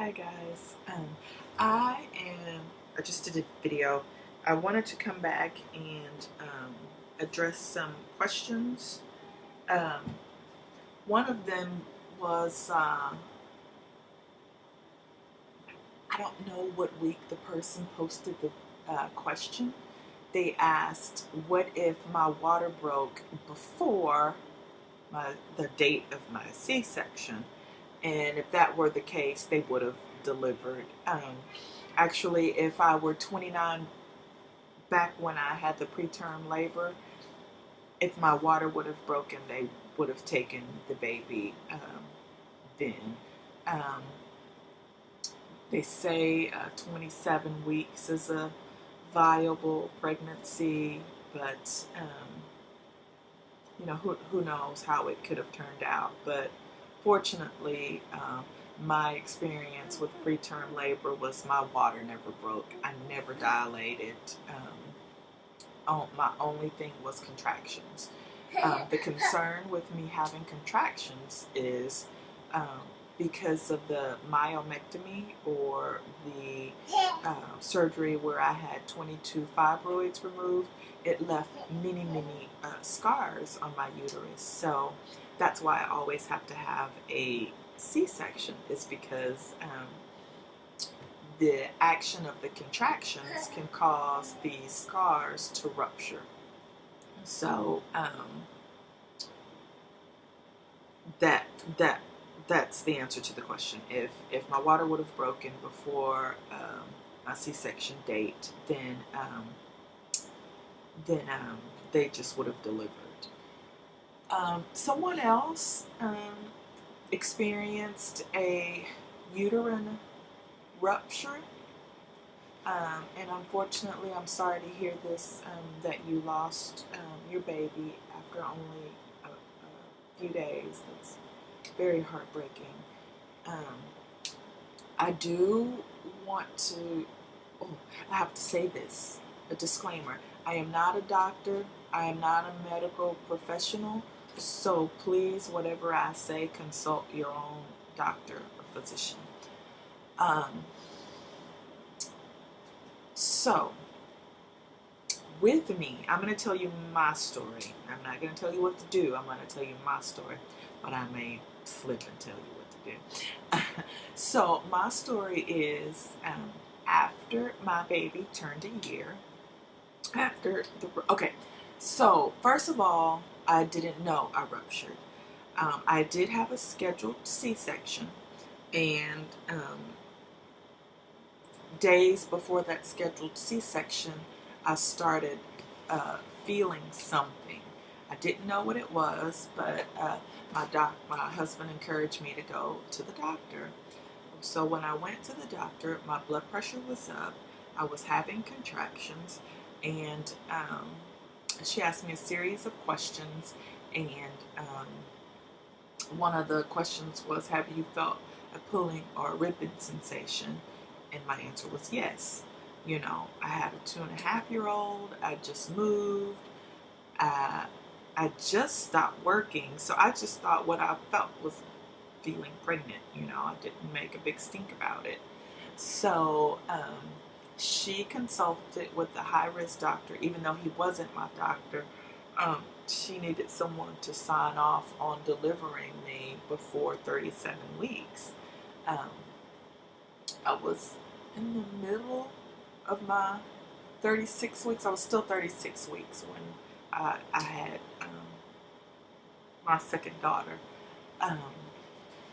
Hi guys, I just did a video. I wanted to come back and address some questions. Um, One of them was, I don't know what week the person posted the question. They asked, what if my water broke before the date of my C-section? And if that were the case, they would have delivered. Actually, if I were 29 back when I had the preterm labor, if my water would have broken, they would have taken the baby then. Um, they say 27 weeks is a viable pregnancy, but who knows how it could have turned out. But fortunately, my experience with preterm labor was my water never broke. I never dilated. My only thing was contractions. The concern with me having contractions is because of the myomectomy, or the surgery where I had 22 fibroids removed. It left many scars on my uterus. So that's why I always have to have a C-section, is because the action of the contractions can cause these scars to rupture. So that's the answer to the question. If my water would have broken before my C-section date, then they just would have delivered. Someone else experienced a uterine rupture, and unfortunately, I'm sorry to hear this, that you lost your baby after only a few days. That's very heartbreaking. I do want to, I have to say this, a disclaimer. I am not a doctor. I am not a medical professional. So please, whatever I say, consult your own doctor or physician. So, with me, I'm going to tell you my story. I'm not going to tell you what to do. I'm going to tell you my story, but I may flip and tell you what to do. So, my story is after my baby turned a year, so first of all, I didn't know I ruptured. I did have a scheduled C-section, and days before that scheduled C-section, I started feeling something. I didn't know what it was, but my husband encouraged me to go to the doctor. So when I went to the doctor, my blood pressure was up. I was having contractions, and she asked me a series of questions, and one of the questions was, have you felt a pulling or a ripping sensation? And my answer was yes. You know, I had a 2.5-year-old. I just moved. I just stopped working. So I just thought what I felt was feeling pregnant. You know, I didn't make a big stink about it. So she consulted with the high-risk doctor, even though he wasn't my doctor. She needed someone to sign off on delivering me before 37 weeks. I was in the middle of my 36 weeks. I was still 36 weeks when I had my second daughter.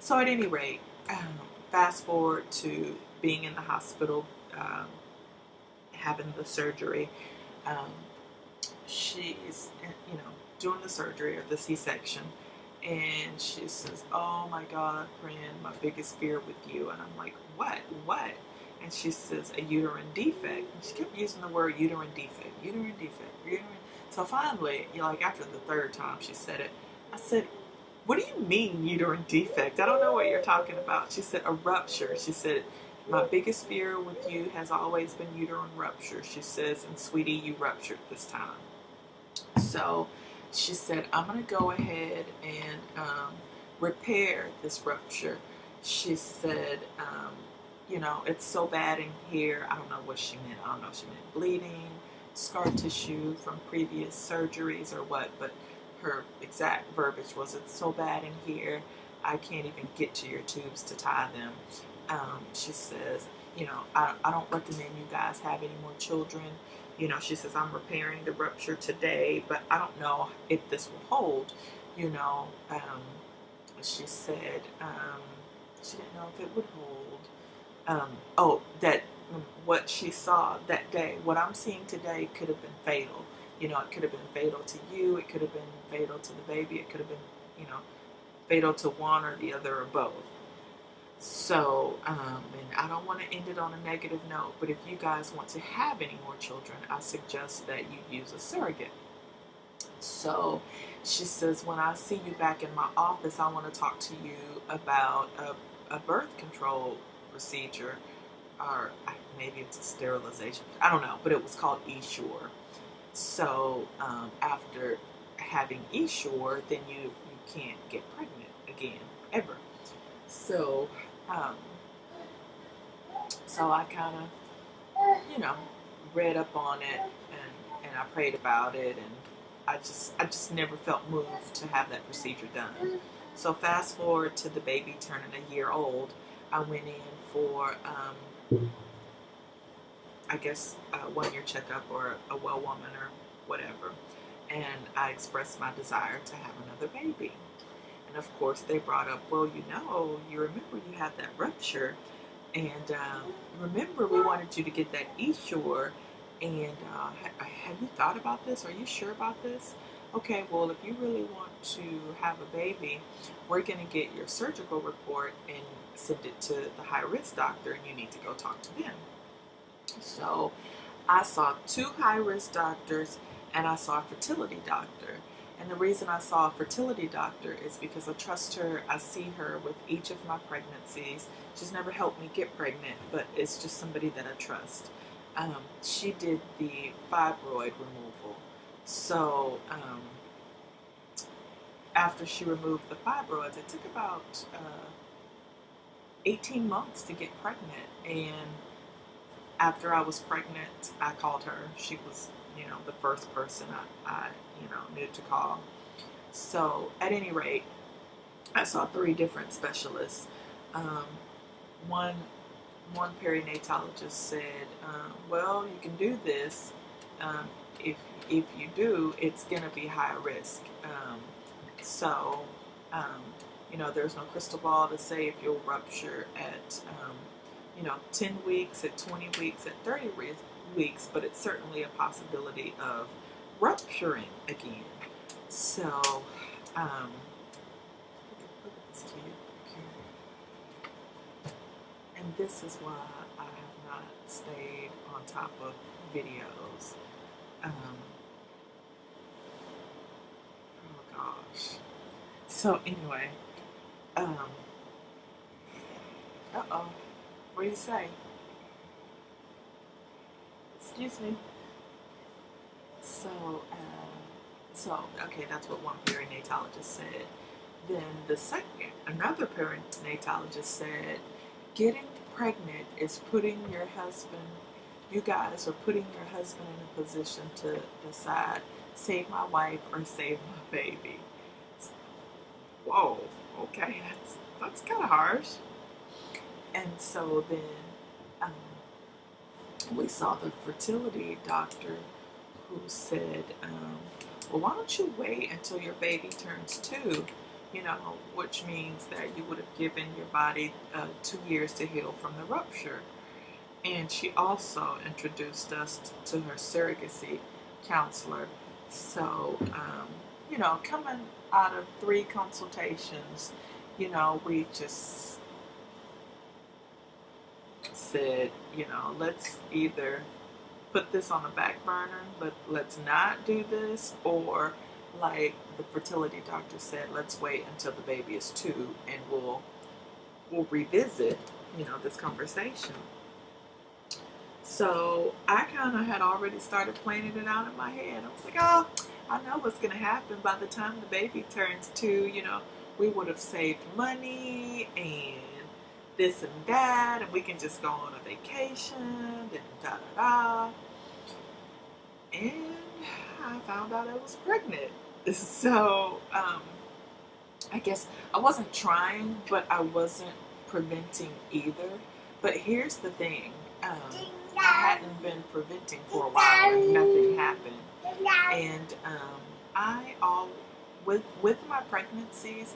So at any rate, fast forward to being in the hospital, having the surgery. She's, doing the surgery, or the C-section, and she says, oh my God, friend, my biggest fear with you. And I'm like, what? And she says, a uterine defect. And she kept using the word uterine defect. So finally, after the third time she said it, I said, what do you mean uterine defect? I don't know what you're talking about. She said, a rupture. She said, my biggest fear with you has always been uterine rupture. She says, and sweetie, you ruptured this time. So she said, I'm going to go ahead and repair this rupture. she said, you know, it's so bad in here. I don't know what she meant. I don't know if she meant bleeding, scar tissue from previous surgeries or what, but her exact verbiage was, it's so bad in here, I can't even get to your tubes to tie them. She says, you know, I don't recommend you guys have any more children. You know, she says, I'm repairing the rupture today, but I don't know if this will hold, you know. She said she didn't know if it would hold. Oh, that what she saw that day, what I'm seeing today could have been fatal. You know, it could have been fatal to you. It could have been fatal to the baby. It could have been, you know, fatal to one or the other or both. So, and I don't want to end it on a negative note, but if you guys want to have any more children, I suggest that you use a surrogate. So she says, when I see you back in my office, I want to talk to you about a birth control procedure, or maybe it's a sterilization. I don't know, but it was called Essure. So after having Essure, then you can't get pregnant again, ever. So, so I kind of, you know, read up on it, and I prayed about it, and I just never felt moved to have that procedure done. So fast forward to the baby turning a year old, I went in for, I guess, a 1-year checkup or a well woman or whatever, and I expressed my desire to have another baby. And of course they brought up, well, you know, you remember you had that rupture, and remember we wanted you to get that Essure, and have you thought about this? Are you sure about this? Okay, well, if you really want to have a baby, we're going to get your surgical report and send it to the high-risk doctor, and you need to go talk to them. So I saw 2 high-risk doctors, and I saw a fertility doctor. And the reason I saw a fertility doctor is because I trust her. I see her with each of my pregnancies. She's never helped me get pregnant, but it's just somebody that I trust. She did the fibroid removal. So after she removed the fibroids, it took about 18 months to get pregnant. And after I was pregnant, I called her. She was, you know, the first person I you know, knew to call. So at any rate, I saw 3 different specialists. One perinatologist said, well, you can do this. If you do, it's going to be high risk. So, you know, there's no crystal ball to say if you'll rupture at, you know, 10 weeks, at 20 weeks, at 30 weeks, but it's certainly a possibility of rupturing again. So, look at this kid. And this is why I have not stayed on top of videos. Oh gosh. So anyway, uh-oh, what do you say? Excuse me. So, okay, that's what one perinatologist said. Then the second, another perinatologist said, getting pregnant is putting your husband, you guys are putting your husband in a position to decide, save my wife or save my baby. Whoa, okay, that's kind of harsh. And so then we saw the fertility doctor, who said, well, why don't you wait until your baby turns 2, you know, which means that you would have given your body 2 years to heal from the rupture. And she also introduced us to her surrogacy counselor. So, you know, coming out of 3 consultations, you know, we just said, you know, let's either put this on the back burner, but let's not do this, or like the fertility doctor said, let's wait until the baby is 2 and we'll revisit, you know, this conversation. So I kind of had already started planning it out in my head. I was like, oh, I know what's going to happen by the time the baby turns 2. You know, we would have saved money, and this and that, and we can just go on a vacation, and da da da. And I found out I was pregnant. So I guess I wasn't trying, but I wasn't preventing either. But here's the thing. I hadn't been preventing for a while and nothing happened. And with my pregnancies,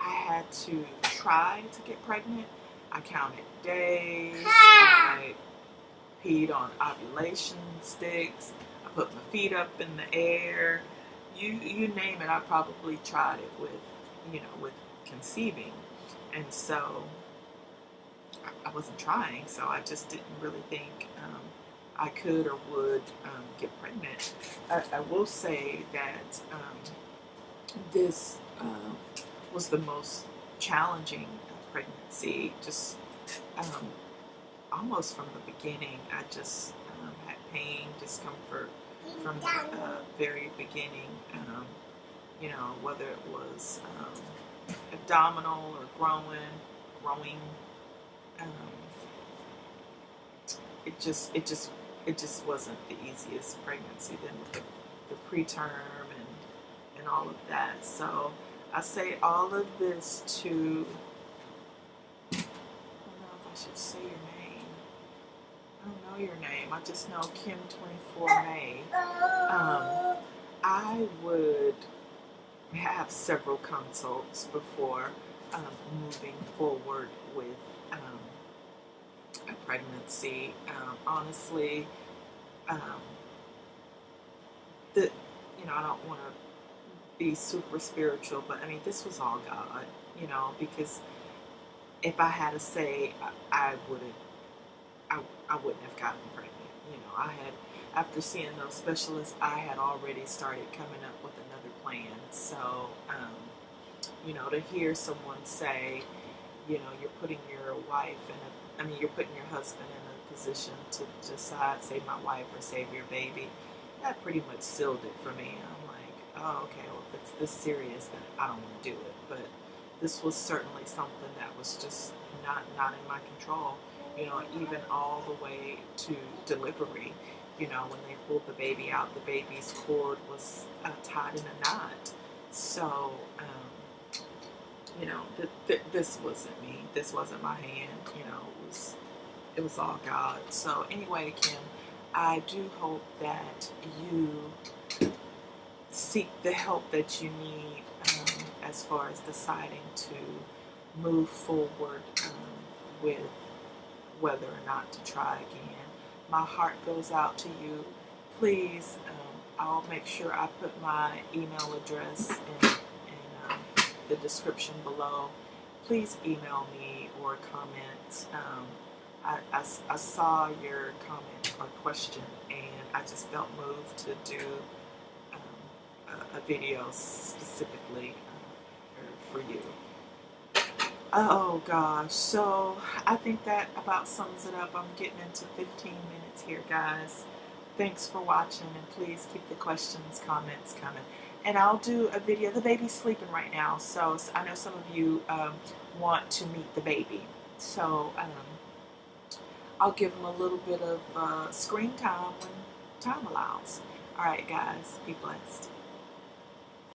I had to try to get pregnant. I counted days. I peed on ovulation sticks. I put my feet up in the air. You name it, I probably tried it with, with conceiving. And so I wasn't trying, so I just didn't really think I could or would get pregnant. I will say that this was the most challenging pregnancy, just almost from the beginning. I just had pain, discomfort from the very beginning, whether it was abdominal or growing. It just wasn't the easiest pregnancy. Then with the preterm and all of that. So I say all of this to, I don't know if I should say your name. I don't know your name. I just know Kim24 May. I would have several consults before moving forward with a pregnancy. Honestly, I don't want to be super spiritual, but I mean, this was all God, because if I had to say, I wouldn't have gotten pregnant. After seeing those specialists, I had already started coming up with another plan. So, to hear someone say, you're putting your wife you're putting your husband in a position to decide, save my wife or save your baby, that pretty much sealed it for me. I'm like, oh, okay, well, if it's this serious, then I don't want to do it. But this was certainly something that was just not in my control, even all the way to delivery. When they pulled the baby out, the baby's cord was tied in a knot. So, this wasn't me. This wasn't my hand. It was all God. So anyway, Kim, I do hope that you seek the help that you need as far as deciding to move forward with whether or not to try again. My heart goes out to you. Please, I'll make sure I put my email address in the description below. Please email me or comment. I saw your comment or question, and I just felt moved to do a video specifically for you. Oh gosh, so I think that about sums it up. I'm getting into 15 minutes here, guys. Thanks for watching, and please keep the questions, comments coming. And I'll do a video. The baby's sleeping right now, so I know some of you want to meet the baby. So I'll give him a little bit of screen time when time allows. All right, guys, be blessed.